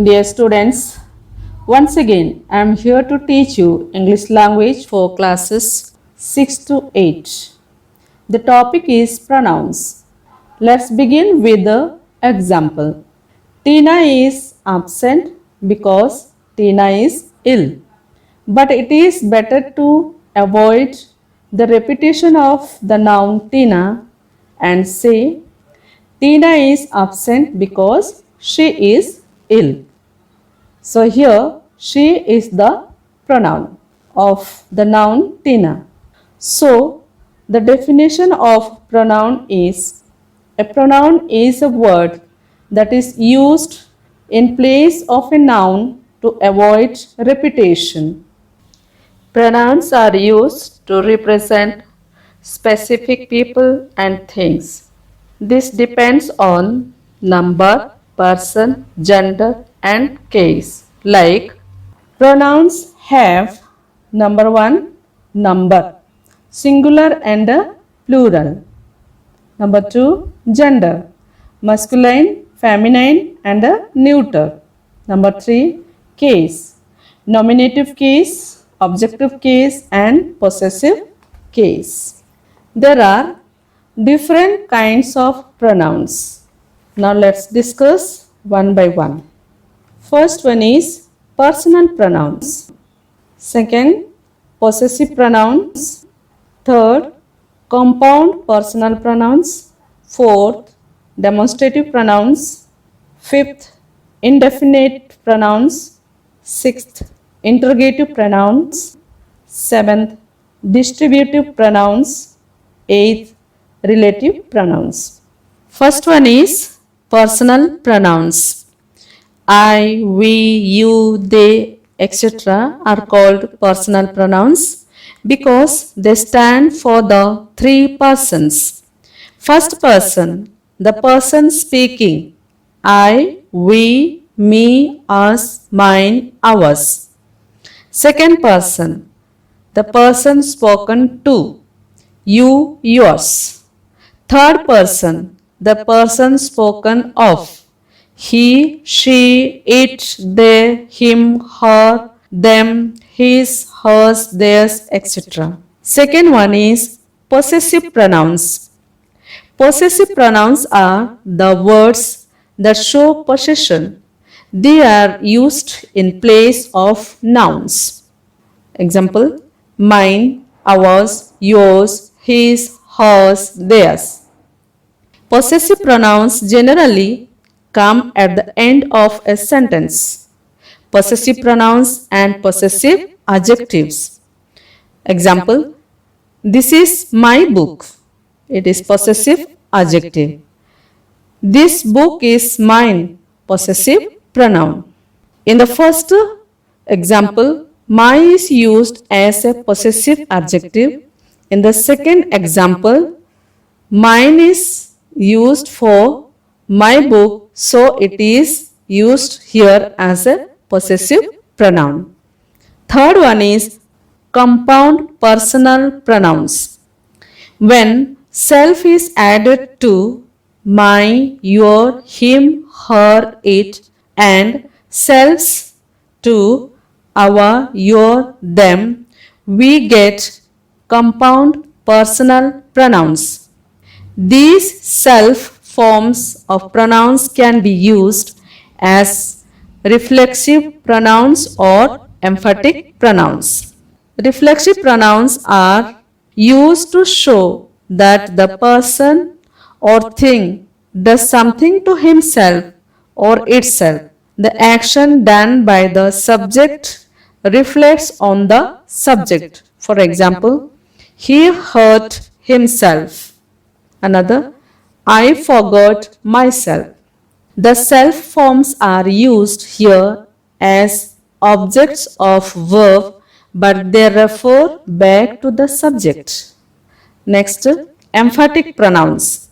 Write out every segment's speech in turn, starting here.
Dear students, once again I am here to teach you English language for classes 6 to 8. The topic is pronouns. Let's begin with the example. Tina is absent because Tina is ill. But it is better to avoid the repetition of the noun Tina and say Tina is absent because she is ill. So here she is the pronoun of the noun Tina. So the definition of pronoun is a pronoun is a word that is used in place of a noun to avoid repetition. Pronouns are used to represent specific people and things. This depends on number, person, gender, and case. Like pronouns have number one, number, singular and plural. Number two, gender, masculine, feminine, and neuter. Number three, case, nominative case, objective case, and possessive case. There are different kinds of pronouns. Now let's discuss one by one. First one is personal pronouns. Second, possessive pronouns. Third, compound personal pronouns. Fourth, demonstrative pronouns. Fifth, indefinite pronouns. Sixth, interrogative pronouns. Seventh, distributive pronouns. Eighth, relative pronouns. First one is personal pronouns. I, we, you, they, etc. are called personal pronouns because they stand for the three persons. First person, the person speaking. I, we, me, us, mine, ours. Second person, the person spoken to. You, yours. Third person, the person spoken of. He, she, it, they, him, her, them, his, hers, theirs, etc. Second one is possessive pronouns. Possessive pronouns are the words that show possession. They are used in place of nouns. Example, mine, ours, yours, his, hers, theirs. Possessive pronouns generally come at the end of a sentence. Possessive pronouns and possessive adjectives. Example, this is my book. It is possessive adjective. This book is mine. Possessive pronoun. In the first example, my is used as a possessive adjective. In the second example, mine is used for my book, so it is used here as a possessive pronoun. Third one is compound personal pronouns. When self is added to my, your, him, her, it, and selves to our, your, them, we get compound personal pronouns. These self forms of pronouns can be used as reflexive pronouns or emphatic pronouns. Reflexive pronouns are used to show that the person or thing does something to himself or itself. The action done by the subject reflects on the subject. For example, he hurt himself. Another, I forgot myself. The self forms are used here as objects of verb, but they refer back to the subject. Next, emphatic pronouns.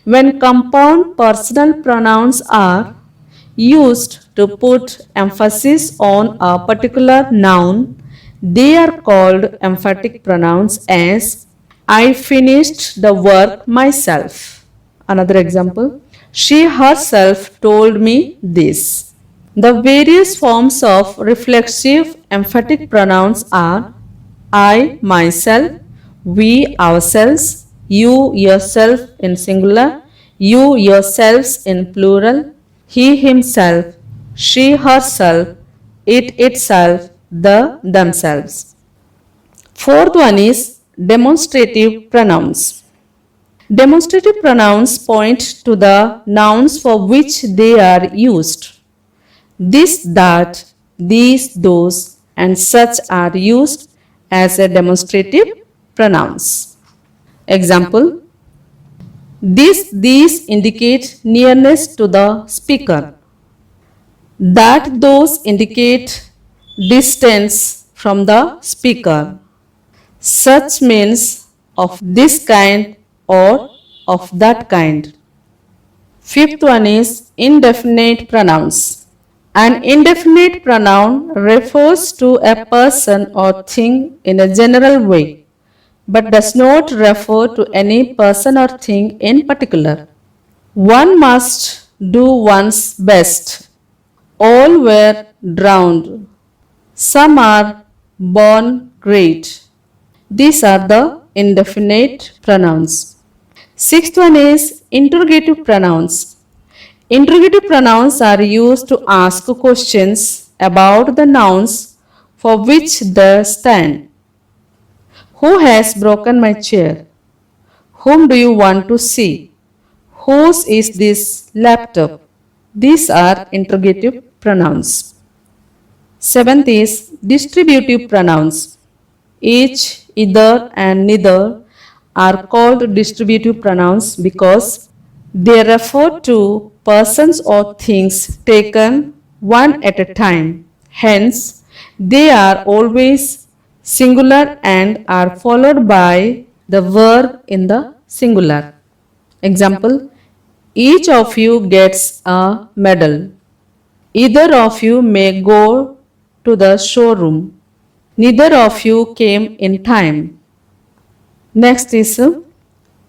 When compound personal pronouns are used to put emphasis on a particular noun, they are called emphatic pronouns as I finished the work myself. Another example, she herself told me this. The various forms of reflexive emphatic pronouns are I, myself, we, ourselves, you, yourself in singular, you, yourselves in plural, he, himself, she, herself, it, itself, the, themselves. Fourth one is demonstrative pronouns. Demonstrative pronouns point to the nouns for which they are used. This, that, these, those, and such are used as a demonstrative pronouns. Example: these indicate nearness to the speaker. That, those indicate distance from the speaker. Such means of this kind or of that kind. Fifth one is indefinite pronouns. An indefinite pronoun refers to a person or thing in a general way, but does not refer to any person or thing in particular. One must do one's best. All were drowned. Some are born great. These are the indefinite pronouns. Sixth one is interrogative pronouns. Interrogative pronouns are used to ask questions about the nouns for which they stand. Who has broken my chair? Whom do you want to see? Whose is this laptop? These are interrogative pronouns. Seventh is distributive pronouns. Each, either, and neither are called distributive pronouns because they refer to persons or things taken one at a time. Hence, they are always singular and are followed by the verb in the singular. Example: each of you gets a medal. Either of you may go to the showroom. Neither of you came in time. Next is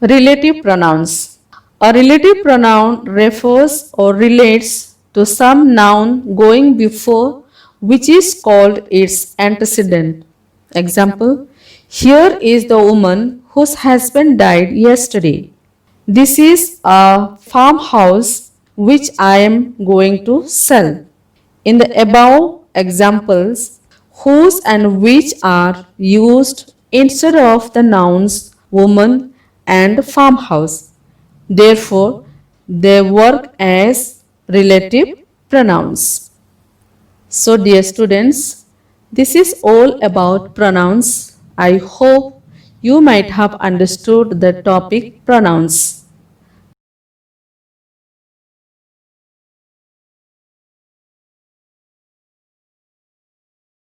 relative pronouns. A relative pronoun refers or relates to some noun going before which is called its antecedent. Example: here is the woman whose husband died yesterday. This is a farmhouse which I am going to sell. In the above examples, whose and which are used instead of the nouns woman and farmhouse. Therefore, they work as relative pronouns. So, dear students, this is all about pronouns. I hope you might have understood the topic pronouns.